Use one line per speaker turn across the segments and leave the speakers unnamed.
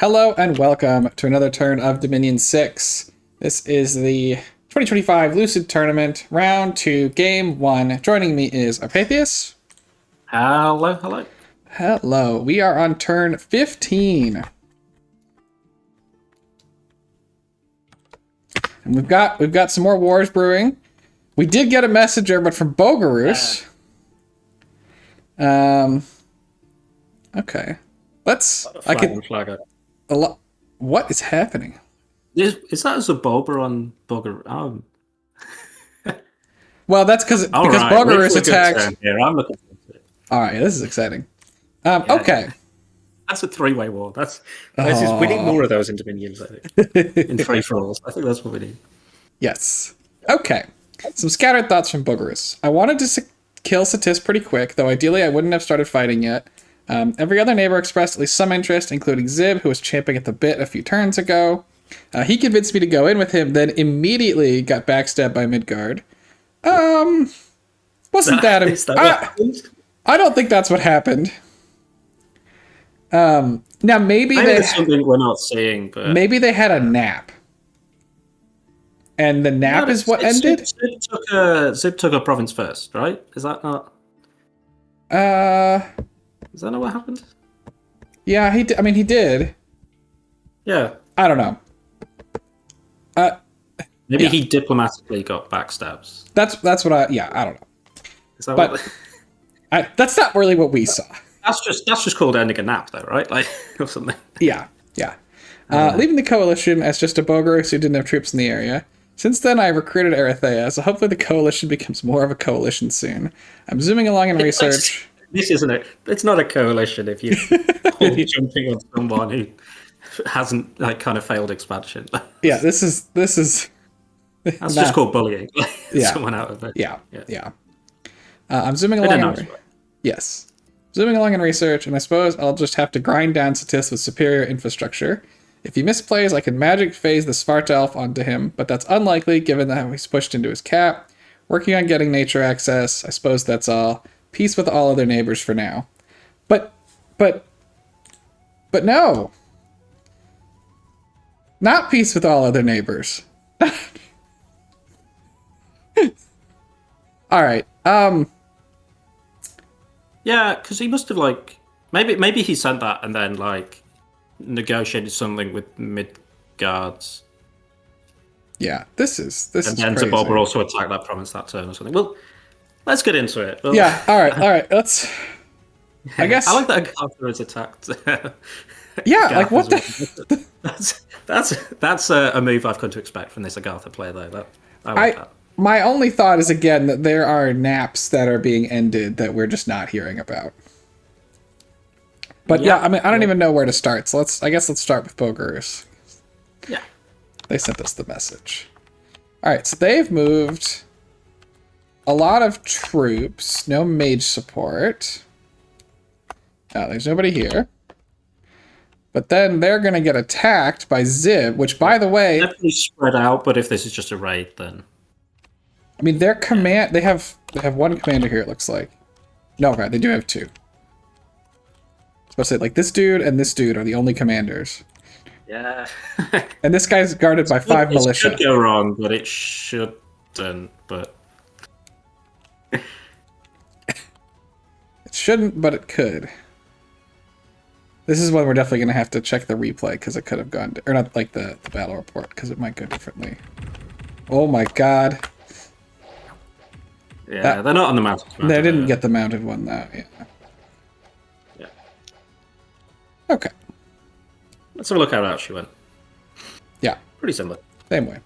Hello and welcome to another turn of Dominion 6. This is the 2025 Lucid Tournament, Round 2, Game 1. Joining me is Arpathius.
Hello, hello.
Hello. We are on turn 15. And we've got some more wars brewing. We did get a messenger, but from Bogarus. Okay.
Flagger.
What is happening?
Is that a Zabala on Bugger?
Well, that's because Bogarus attacked.
Here. I'm looking forward to it.
All right, this is exciting. Okay.
That's a three-way war. We need more of those in Dominions, I think. In free-for-alls. I think that's what we need.
Yes. Okay. Some scattered thoughts from Bogarus. I wanted to kill Satis pretty quick, though ideally I wouldn't have started fighting yet. Every other neighbor expressed at least some interest, including Zib, who was champing at the bit a few turns ago. He convinced me to go in with him, then immediately got backstabbed by Midgard. Wasn't that... I don't think that's what happened. Now maybe
there's something we're not seeing, but...
Maybe they had a nap. And the nap is what ended?
Zib took a province first, right? Is that not... Is that not what happened?
Yeah, he did. I mean, he did.
Yeah.
I don't know.
Maybe he diplomatically got backstabs.
That's what I don't know.
Is that
that's not really what we saw.
That's just called ending a nap, though, right? Like, or something.
Yeah. Leaving the coalition as just a Bogarus who didn't have troops in the area. Since then, I recruited Agartha, so hopefully the coalition becomes more of a coalition soon. I'm zooming along in research.
This isn't it. It's not a coalition if you're jumping on someone who hasn't kind of failed expansion.
Yeah, this is.
That's just called bullying. Someone out of it.
Yeah. I'm zooming along. Yes, zooming along in research, and I suppose I'll just have to grind down Satis with superior infrastructure. If he misplays, I can magic phase the Svartalf onto him, but that's unlikely given that he's pushed into his cap. Working on getting nature access. I suppose that's all. Peace with all other neighbors for now. But no. Not peace with all other neighbors. All right.
Yeah, because he must have maybe he sent that and then negotiated something with Midgard's.
Yeah, this is
and then Zabala also attacked that province that turn or something. Well, let's get into it. Well,
yeah, all right. Let's. I guess
I like that Agartha is attacked.
Yeah, what
the? That's a move I've come to expect from this Agartha player, though. I like that.
My only thought is again that there are naps that are being ended that we're just not hearing about. But I mean, I don't even know where to start. So let's start with Bogarus.
Yeah,
they sent us the message. All right, so they've moved a lot of troops. No mage support. No, there's nobody here. But then they're going to get attacked by Zib, which, by the way...
Definitely spread out, but if this is just a raid, then...
I mean, their command... They have one commander here, it looks like. No, okay, they do have two. I was supposed to say, this dude and this dude are the only commanders.
Yeah.
And this guy's guarded by 5 militia.
It could go wrong, but it shouldn't, but...
It shouldn't, but it could. This is one we're definitely going to have to check the replay, because it could have gone... Or not, the battle report, because it might go differently. Oh my god.
Yeah, they're not on the mounted one.
They didn't get the mounted one, though.
Yeah.
Okay.
Let's have a look how out she went.
Yeah.
Pretty similar.
Same way.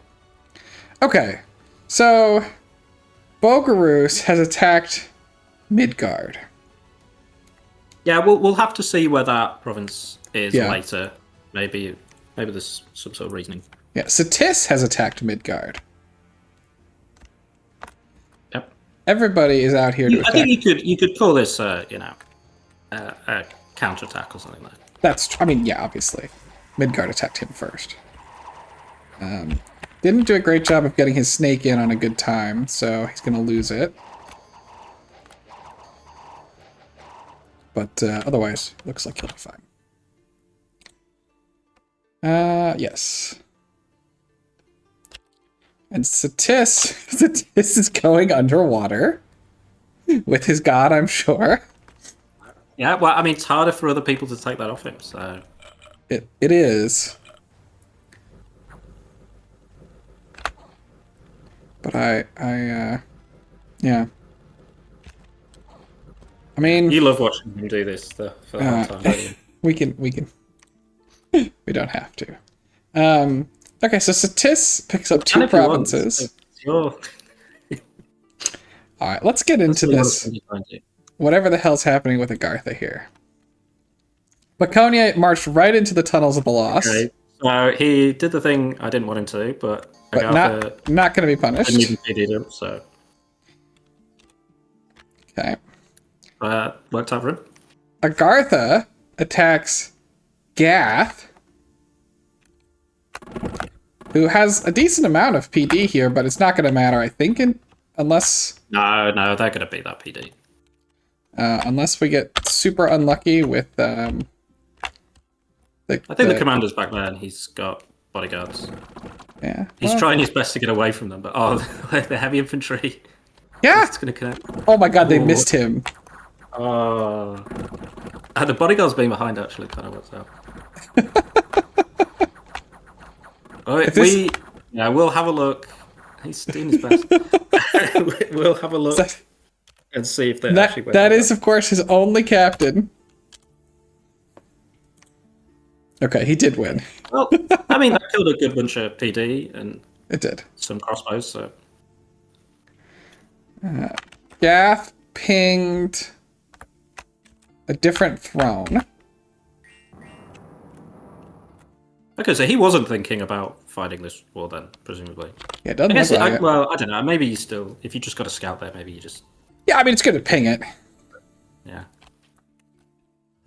Okay. So, Bogarus has attacked Midgard.
Yeah, we'll have to see where that province is later. Maybe there's some sort of reasoning.
Yeah, Satis has attacked Midgard.
Yep.
Everybody is out here to attack.
I think you could call this a counterattack or something like that.
I mean, yeah, obviously. Midgard attacked him first. Didn't do a great job of getting his snake in on a good time, so he's going to lose it. But otherwise, looks like he'll be fine. Yes. And Satis is going underwater with his god, I'm sure.
Yeah, well, I mean, it's harder for other people to take that off him, so...
It is. But yeah. I mean...
You love watching him do this for the whole time, don't you?
We can... We don't have to. Okay, so Satis picks up 2 provinces. Alright, let's get into this. Whatever the hell's happening with Agartha here. Baconia marched right into the tunnels of the Lost.
Okay, so he did the thing I didn't want him to, but Agartha
not going to be punished.
Didn't even pity him, so...
Okay.
Worked out for him.
Agartha attacks Gath, who has a decent amount of PD here, but it's not going to matter, I think, unless...
No, they're going to beat that PD.
Unless we get super unlucky with... I
think the commander's back there and he's got bodyguards.
Yeah.
He's trying his best to get away from them, but the heavy infantry.
Yeah!
It's going to connect.
Oh my god, they missed him.
Oh. The bodyguards being behind actually kind of works out. We'll have a look. He's doing his best. We'll have a look and see if they actually went.
That is, of course, his only captain. Okay, he did win.
Well, I mean, that killed a good bunch of PD and
it did.
Some crossbows, so.
Gath pinged a different throne.
Okay, so he wasn't thinking about fighting this war then, presumably.
Yeah, it doesn't look like it.
Well, I don't know. Maybe you still, if you just got a scout there, maybe you just...
Yeah, I mean, it's good to ping it.
Yeah.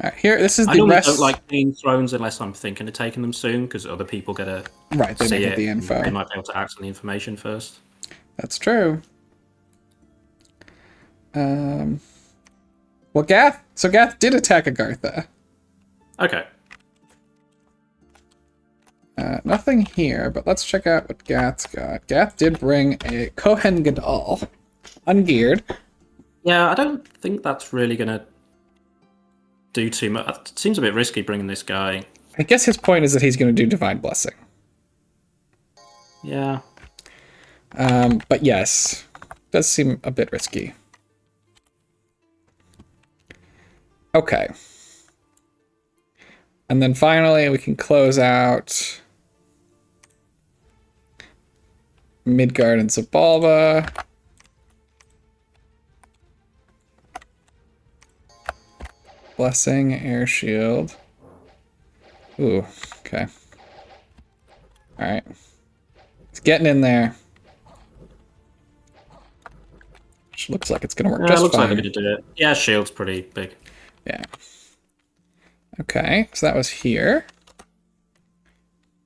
All right, here, this is
I normally don't like pinging thrones unless I'm thinking of taking them soon, because other people get to
they get the info.
They might be able to act on the information first.
That's true. Well, Gath did attack Agartha.
Okay.
Nothing here, but let's check out what Gath's got. Gath did bring a Kohen Gadol, ungeared.
Yeah, I don't think that's really going to do too much. It seems a bit risky bringing this guy.
I guess his point is that he's going to do Divine Blessing.
Yeah.
But yes, does seem a bit risky. Okay. And then finally, we can close out Midgard and Zabala. Blessing, Air Shield. Ooh, okay. Alright. It's getting in there. Which looks like it's going to work just
looks
fine.
Like they're going to do it. Yeah, shield's pretty big.
Yeah. Okay, so that was here.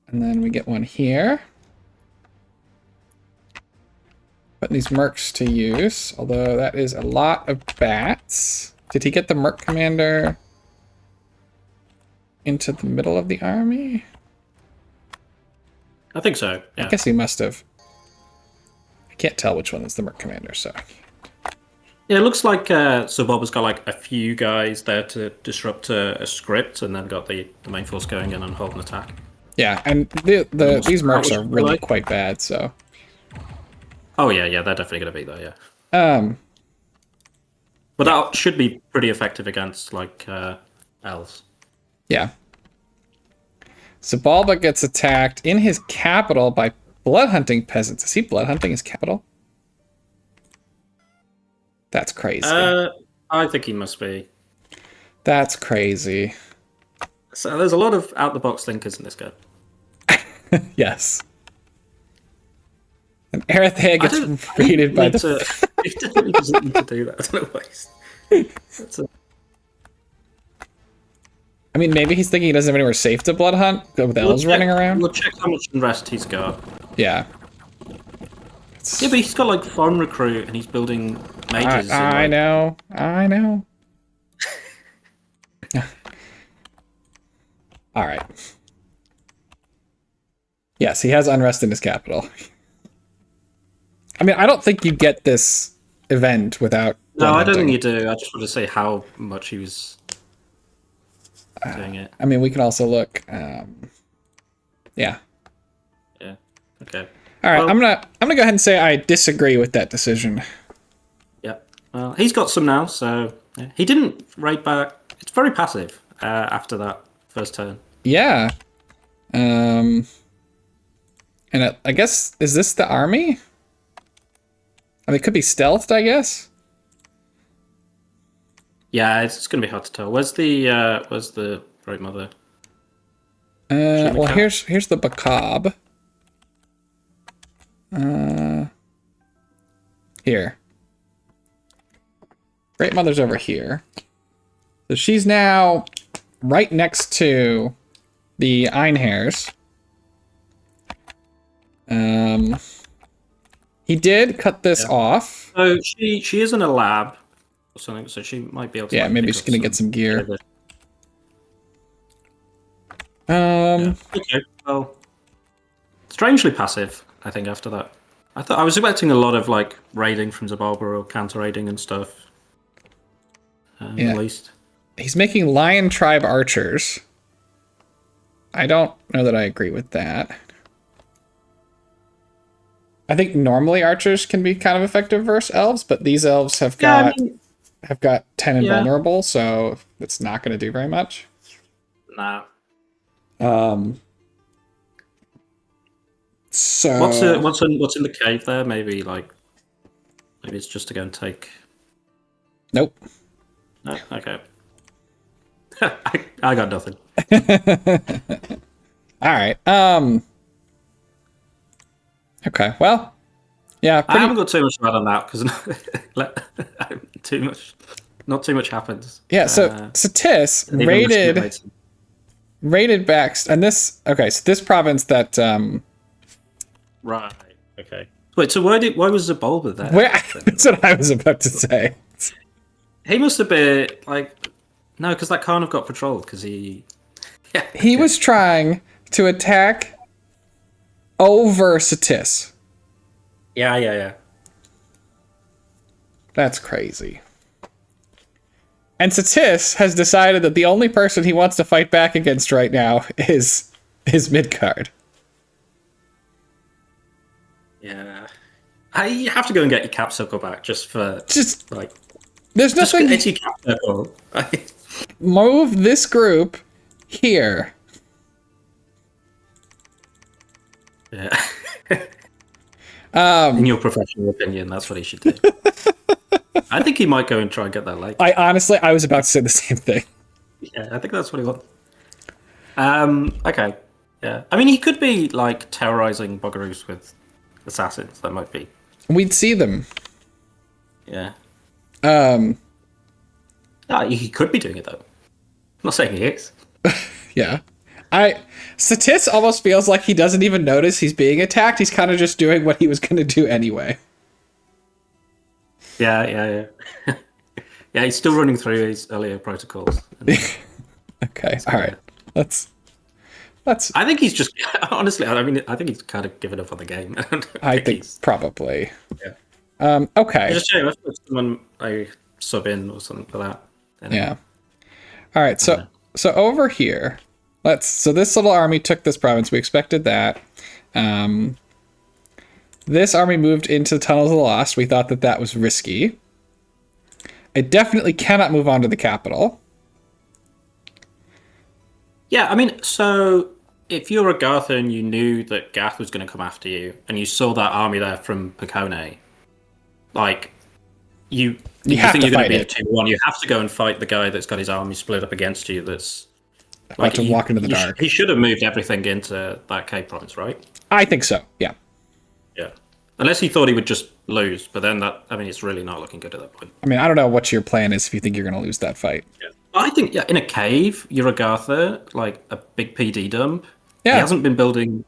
And then we get one here. Putting these mercs to use, although that is a lot of bats. Did he get the merc commander into the middle of the army?
I think so, yeah.
I guess he must have. I can't tell which one is the merc commander, so...
Yeah, it looks like Zabala's got like a few guys there to disrupt a script, and then got the main force going in and hold an attack.
Yeah, and these mercs are really quite bad, so...
Oh yeah, they're definitely going to be there, yeah. But that should be pretty effective against, like, elves.
Yeah. Zabala gets attacked in his capital by bloodhunting peasants. Is he bloodhunting his capital? That's crazy.
I think he must be.
That's crazy.
So there's a lot of out-the-box thinkers in this game.
Yes. And Agartha gets raided by the...
He definitely doesn't need to do that. I don't know why.
I mean, maybe he's thinking he doesn't have anywhere safe to blood hunt with elves running around.
We'll check how much rest he's got.
Yeah.
Yeah, but he's got like foreign recruit and he's building mages.
I know. All right. Yes, he has unrest in his capital. I mean, I don't think you get this event without.
No, I don't think you do. I just want to say how much he was doing it.
I mean, we can also look. Yeah.
Yeah. Okay.
All right. Well, I'm gonna go ahead and say I disagree with that decision.
Yeah. Well, he's got some now, so yeah. He didn't raid back. It's very passive after that first turn.
Yeah. And I guess, is this the army? I mean, it could be stealthed, I guess.
Yeah, it's going to be hard to tell. Where's the Great Mother?
Well, here's the Bakab. Here. Great Mother's over here. So she's now right next to the Einhairs. He did cut this off.
So she is in a lab or something, so she might be able to.
Yeah, maybe she's gonna get some gear.
Okay. Well, strangely passive, I think, after that. I was expecting a lot of like raiding from Zabala or counter raiding and stuff. At least.
He's making Lion Tribe archers. I don't know that I agree with that. I think normally archers can be kind of effective versus elves, but these elves have got 10 invulnerable, so it's not going to do very much.
Nah.
So
what's in the cave there? Maybe it's just to go and take.
Nope.
No. Okay. I got nothing.
All right. Okay. Well. Yeah.
I haven't got too much to add on that because not too much happens.
Yeah. So Satis raided back, and this. Okay. So this province that.
Right. Okay. Wait. So why was Zabala there?
That's what I was about to say.
He must have been like. No, because that can't have got patrolled because he. Yeah.
He was trying to attack over Satis.
Yeah.
That's crazy. And Satis has decided that the only person he wants to fight back against right now is his mid-card.
Yeah. I have to go and get your cap circle back just like.
There's nothing.
Just get cap circle.
Move this group here.
Yeah. In your professional opinion, that's what he should do. I think he might go and try and get that lake.
I was about to say the same thing.
Yeah, I think that's what he wants. Okay. Yeah. I mean, he could be like terrorizing buggeroos with assassins. That might be.
We'd see them.
Yeah. He could be doing it though. I'm not saying he is.
Yeah. Satis almost feels like he doesn't even notice he's being attacked. He's kind of just doing what he was going to do anyway.
Yeah. Yeah, he's still running through his earlier protocols.
Okay, all right. Let's.
I think he's just honestly. I mean, I think he's kind of given up on the game.
I think probably.
Yeah.
Okay.
Just check if someone I sub in or something for that.
Yeah. All right. So over here, so this little army took this province. We expected that. This army moved into the Tunnels of the Lost. We thought that was risky. It definitely cannot move on to the capital.
Yeah, I mean, so if you're Agartha and you knew that Gath was going to come after you, and you saw that army there from Picone, like, you think you're going to be a 2-1, you have to go and fight the guy that's got his army split up against you that's...
Like to walk into the dark.
He should have moved everything into that cave province, right?
I think so, yeah.
Yeah. Unless he thought he would just lose, but then it's really not looking good at that point.
I mean, I don't know what your plan is if you think you're going to lose that fight.
Yeah. I think, in a cave, you're Agartha, like a big PD dump.
Yeah.
He hasn't been building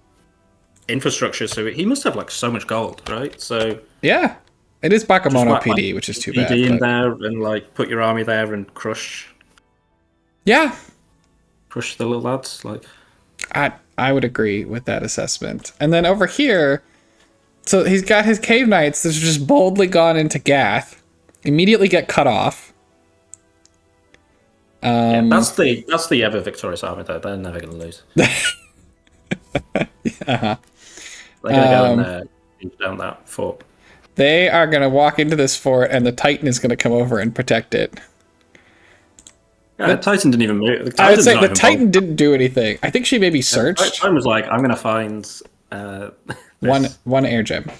infrastructure, so he must have, like, so much gold, right? So...
Yeah. It is Bakemono PD, which is too bad.
PD in there and, like, put your army there and crush...
Yeah.
Crush the little lads, like...
I would agree with that assessment. And then over here, so he's got his cave knights that have just boldly gone into Gath, immediately get cut off.
That's the ever victorious army though. They're never going to lose.
Uh-huh.
They're going to go in there and down that fort.
They are going to walk into this fort, and the Titan is going to come over and protect it.
Yeah, the Titan didn't even move.
I would say the Titan didn't do anything. I think she maybe searched.
The Titan was like, I'm going to find
one air gem.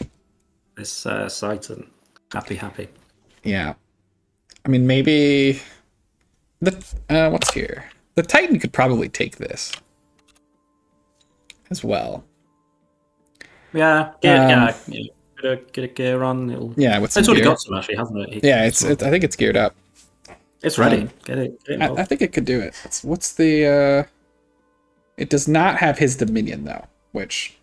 This Titan. Happy.
Yeah. I mean, maybe what's here? The Titan could probably take this as well.
Yeah. Get a gear on.
With some
it's already
gear.
got some actually, hasn't it?
I think it's geared up.
It's ready. Get it.
I think it could do it. What's the? It does not have his Dominion though, which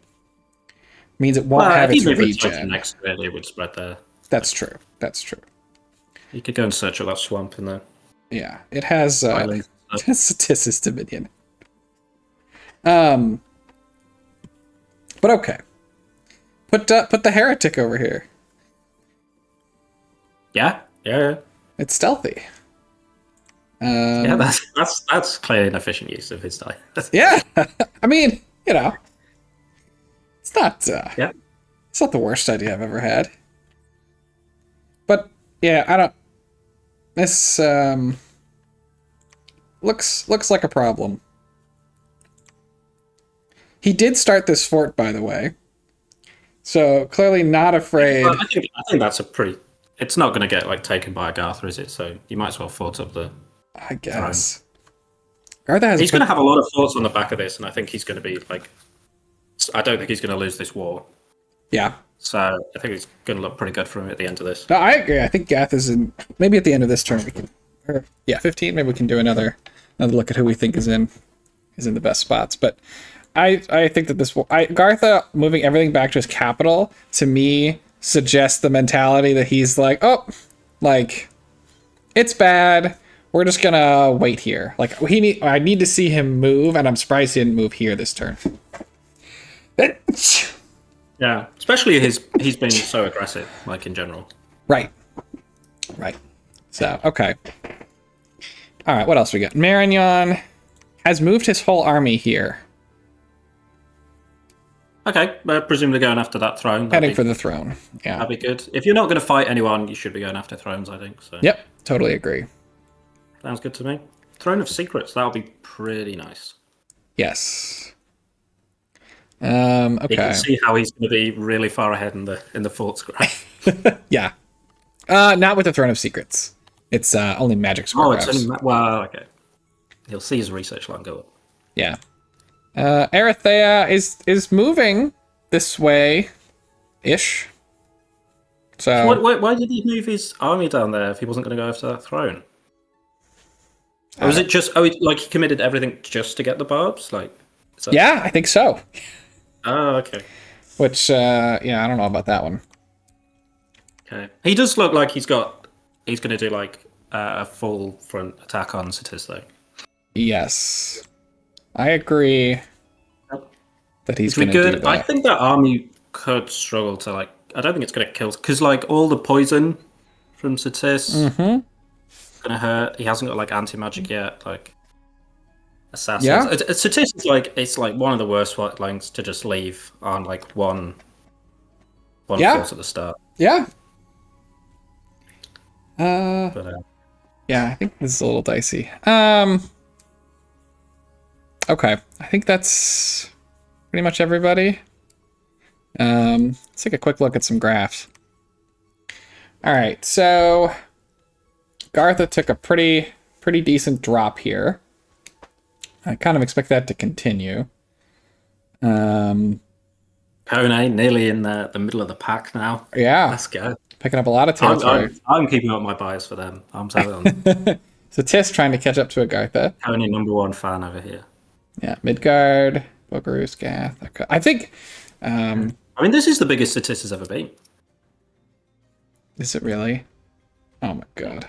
means it won't have its regen.
Next to it would spread there.
That's true.
You could go and search all that swamp in there.
Yeah, it has Satis's Dominion. But okay. Put the heretic over here.
Yeah.
It's stealthy.
Yeah, that's clearly an efficient use of his die.
Yeah, I mean, it's not. It's not the worst idea I've ever had. But yeah, I don't. This looks like a problem. He did start this fort, by the way. So clearly not afraid.
I think that's a pretty. It's not going to get taken by Agartha, is it? So you might as well fort up the.
I guess.
He's going to have a lot of forts on the back of this, and I think he's going to be I don't think he's going to lose this war.
Yeah.
So I think it's going to look pretty good for him at the end of this.
No, I agree. I think Gath is in. Maybe at the end of this turn we can. 15. Maybe we can do another look at who we think is in the best spots. But I think that Agartha moving everything back to his capital to me suggests the mentality that he's it's bad. We're just gonna wait here. I need to see him move, and I'm surprised he didn't move here this turn.
Yeah, especially he's been so aggressive, in general.
Right. So okay. All right. What else we got? Marignon has moved his whole army here.
Okay, presumably going after that throne.
Heading for the throne. Yeah,
that'd be good. If you're not going to fight anyone, you should be going after thrones, I think. So.
Yep, totally agree.
Sounds good to me. Throne of Secrets, that'll be pretty nice.
Yes. Okay.
You can see how he's going to be really far ahead in the forts graph.
Yeah. Not with the Throne of Secrets. It's only magic score graphs.
It's only okay. He'll see his research line go up.
Yeah. Agartha is moving this way, ish. So
why did he move his army down there if he wasn't going to go after that throne? Or was it just he committed everything just to get the barbs?
Yeah, I think so.
Oh, okay.
Which I don't know about that one.
Okay, he does look like he's going to do a full front attack on Satis though.
Yes, I agree that he's going to do that.
I think that army could struggle to I don't think it's going to kill because all the poison from Satis is going to hurt. He hasn't got anti-magic yet. Assassins.
Yeah.
Satis is it's one of the worst lines to just leave on one force at the start.
Yeah. Yeah, I think this is a little dicey. Okay, I think that's pretty much everybody. Let's take a quick look at some graphs. All right, so Agartha took a pretty decent drop here. I kind of expect that to continue.
Kone nearly in the middle of the pack now.
Yeah,
let's go.
Picking up a lot of territory.
I'm keeping up my bias for them. I'm telling them.
So Tis trying to catch up to Agartha.
Kone #1 fan over here.
Yeah, Midgard, Bogarus, Gath. Okay. I think.
This is the biggest Satis has ever been. Is
it really? Oh my god.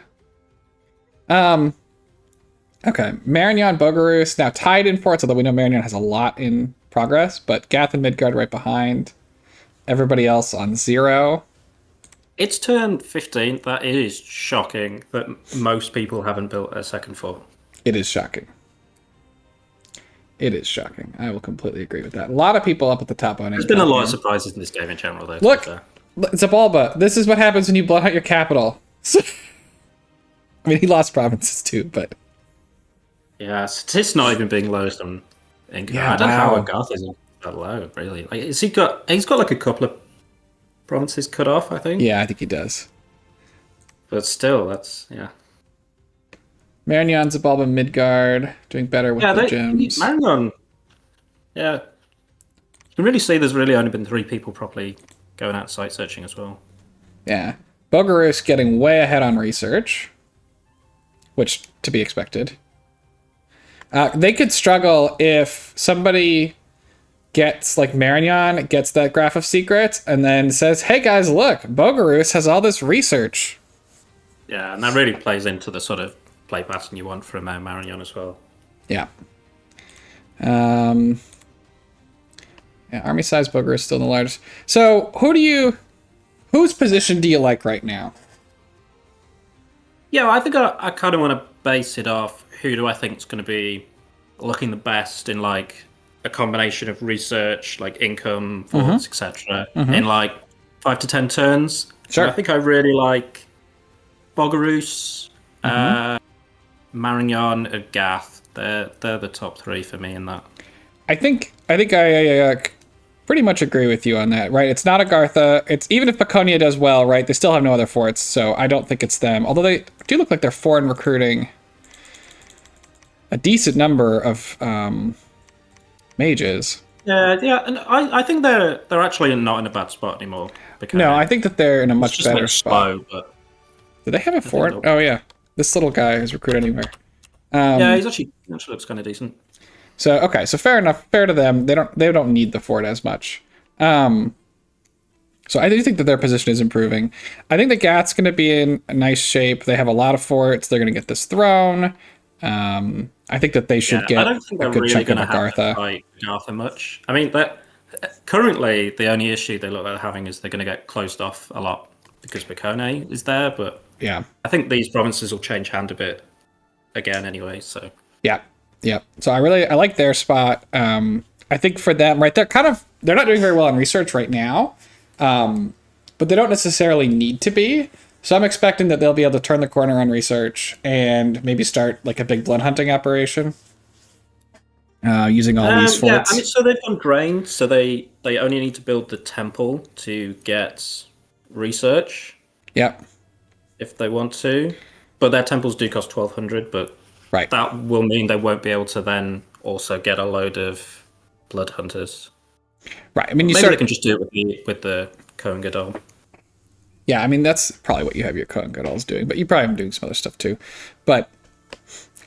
Okay, Marignon, Bogarus, now tied in forts, although we know Marignon has a lot in progress, but Gath and Midgard right behind. Everybody else on 0.
It's turn 15. That is shocking that most people haven't built a second fort.
It is shocking. It is shocking. I will completely agree with that. A lot of people up at the top on it.
There's been a lot of surprises in this game in general, though.
Look, Zabala, this is what happens when you blow out your capital. I mean, he lost provinces too, but...
Yeah, it's not even being lowest on income.
Yeah,
I don't know how Agartha isn't that low, really. Like, he's got like a couple of provinces cut off, I think.
Yeah, I think he does.
But still, that's, yeah.
Marignon, Zabala, Midgard, doing better with the gems.
Marignon, yeah. You can really see there's really only been 3 people properly going out site searching as well.
Yeah. Bogarus getting way ahead on research, which to be expected. They could struggle if somebody gets, like Marignon, gets that graph of secrets and then says, hey guys, look, Bogarus has all this research.
Yeah, and that really plays into the sort of play pattern you want from Marignon as well.
Yeah. Army size Bogarus still the largest. So whose position do you like right now?
Yeah, well, I think I kind of want to base it off who do I think is going to be looking the best in like a combination of research, like income, forts, etc. In like 5 to 10 turns.
Sure.
So I think I really like Bogarus, Marignon, and Gath. They're the top 3 for me in that. I
think I pretty much agree with you on that, right? It's not Agartha. It's even if Baconia does well, right? They still have no other forts, so I don't think it's them. Although they do look like they're foreign recruiting a decent number of mages.
Yeah, and I think they're actually not in a bad spot anymore.
No, I think that they're in a much better spot.
Slow, but
do they have a fort? Oh yeah, this little guy is recruit anywhere.
Yeah, he actually looks kind of decent.
So okay, so fair enough. Fair to them. They don't need the fort as much. So I do think that their position is improving. I think the Gath's going to be in a nice shape. They have a lot of forts. They're going to get this throne. I think that they should get
I don't think
a
they're
good
really
chunk of
going to have
Agartha.
to fight Agartha much. I mean, currently the only issue they look like having is they're going to get closed off a lot because Bacone is there. But
yeah,
I think these provinces will change hand a bit again anyway. So
yeah. So I like their spot. I think for them, right, they're not doing very well in research right now, but they don't necessarily need to be. So I'm expecting that they'll be able to turn the corner on research and maybe start like a big blood hunting operation using all these forts.
Yeah, I mean, so they've gone drained, so they only need to build the temple to get research.
Yep.
If they want to, but their temples do cost 1,200, but
right.
That will mean they won't be able to then also get a load of blood hunters.
Right. I mean,
maybe they can just do it with the Kohen Gadol.
Yeah, I mean, that's probably what you have your Kohen Gadol's doing, but you probably have doing some other stuff too. But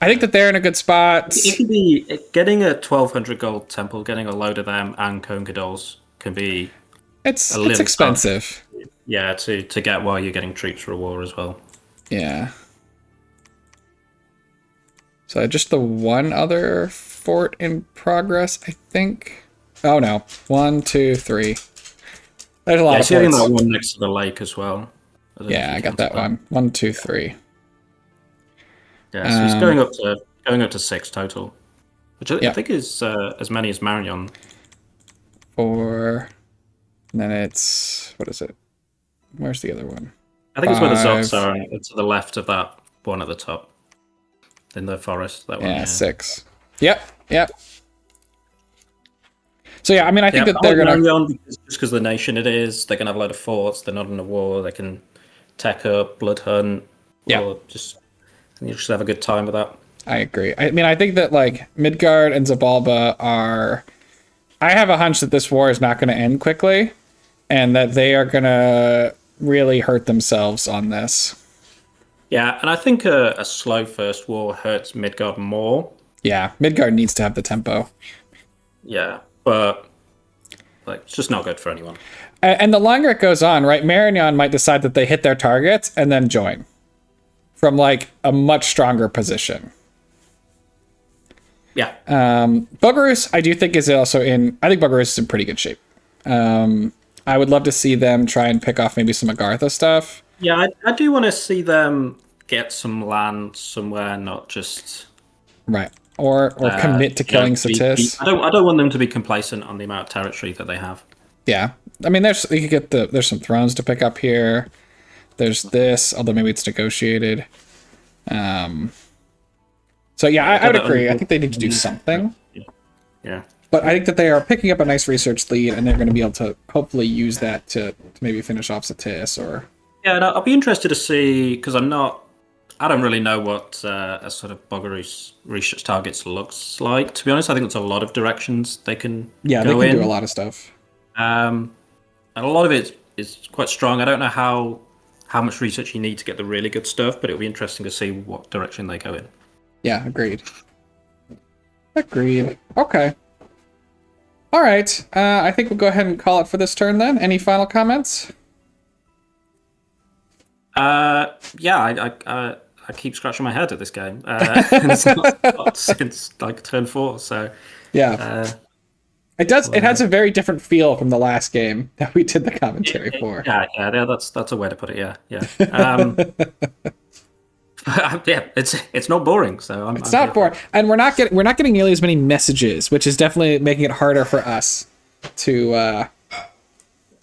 I think that they're in a good spot.
It can be getting a 1,200 gold temple, getting a load of them and Kohen Gadol's can be.
It's expensive.
Tough. Yeah, to get while you're getting troops for a war as well.
Yeah. So just the one other fort in progress, I think. Oh no, 1, 2, 3. There's a lot of forts.
Yeah, that one next to the lake as well.
Yeah, I got that one. 1, 2, 3.
Yeah, so he's going up to 6 total, which I think is as many as Marignon.
4. And then it's what is it? Where's the other one?
I think 5. It's where the Zots are. It's to the left of that one at the top. In the forest, that one.
Yeah, 6. Yep. So yeah, I mean, I think that they're gonna
just because the nation it is, they're gonna have a lot of forts. They're not in a war. They can tech up, blood hunt, or you just have a good time with that.
I agree. I mean, I think that like Midgard and Zabala are. I have a hunch that this war is not going to end quickly, and that they are going to really hurt themselves on this.
Yeah, and I think a slow first war hurts Midgard more.
Yeah, Midgard needs to have the tempo.
Yeah, but like it's just not good for anyone.
And the longer it goes on, right, Marignon might decide that they hit their targets and then join from like a much stronger position.
Yeah.
Buggerus, I do think is also in. I think Buggerus is in pretty good shape. I would love to see them try and pick off maybe some Agartha stuff.
Yeah, I do want to see them get some land somewhere, not just
right, or commit to killing Satis.
I don't want them to be complacent on the amount of territory that they have.
Yeah, I mean, you could get there's some thrones to pick up here. There's this, although maybe it's negotiated. So yeah, I would agree. I think they need to do something.
Yeah.
But I think that they are picking up a nice research lead, and they're going to be able to hopefully use that to maybe finish off Satis or.
Yeah, and I'll be interested to see, because I don't really know what a sort of Buggerus research targets looks like. To be honest, I think there's a lot of directions they can
go
they can
do a lot of stuff.
And a lot of it is quite strong. I don't know how much research you need to get the really good stuff, but it'll be interesting to see what direction they go in.
Yeah, agreed. Okay. All right. I think we'll go ahead and call it for this turn then. Any final comments?
Yeah, I keep scratching my head at this game. Not since like turn 4, so
yeah. It does. It has a very different feel from the last game that we did the commentary for.
Yeah. That's a way to put it. Yeah. Yeah, it's not boring. So
it's not boring, and we're not getting nearly as many messages, which is definitely making it harder for us to.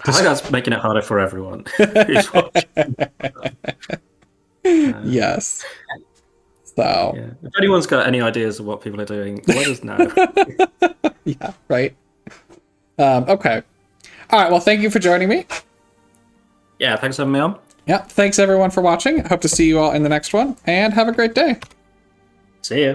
I
think that's making it harder for everyone.
Yes. So,
yeah. If anyone's got any ideas of what people are doing, let us know.
Yeah. Right. Okay. All right. Well, thank you for joining me.
Yeah. Thanks for having me on.
Yeah. Thanks everyone for watching. I hope to see you all in the next one, and have a great day.
See ya.